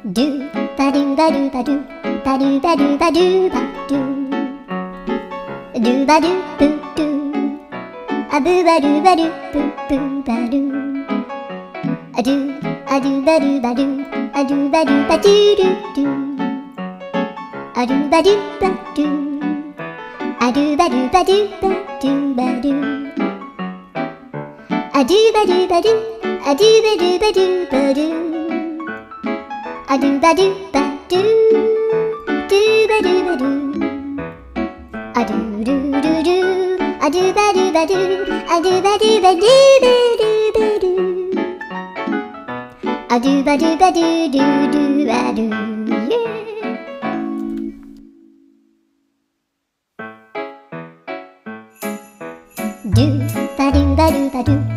ドゥバドゥバドゥバドゥバドゥバドゥバドゥバドゥドゥバドゥブドゥアブバドゥバドゥブブバドゥアドゥアドゥバドゥバドゥアドゥバドゥバドゥドゥドゥアドゥバドゥバドゥアドゥバドゥバドゥバドゥバドゥアドゥバドゥバドゥアドゥバドゥバドゥバドゥアドゥバドゥバドゥドゥバドゥバドゥアドゥルルルアドゥバドゥバドゥアドゥバドゥバドゥバドゥバドゥアドゥバドゥバドゥドゥドゥバドゥ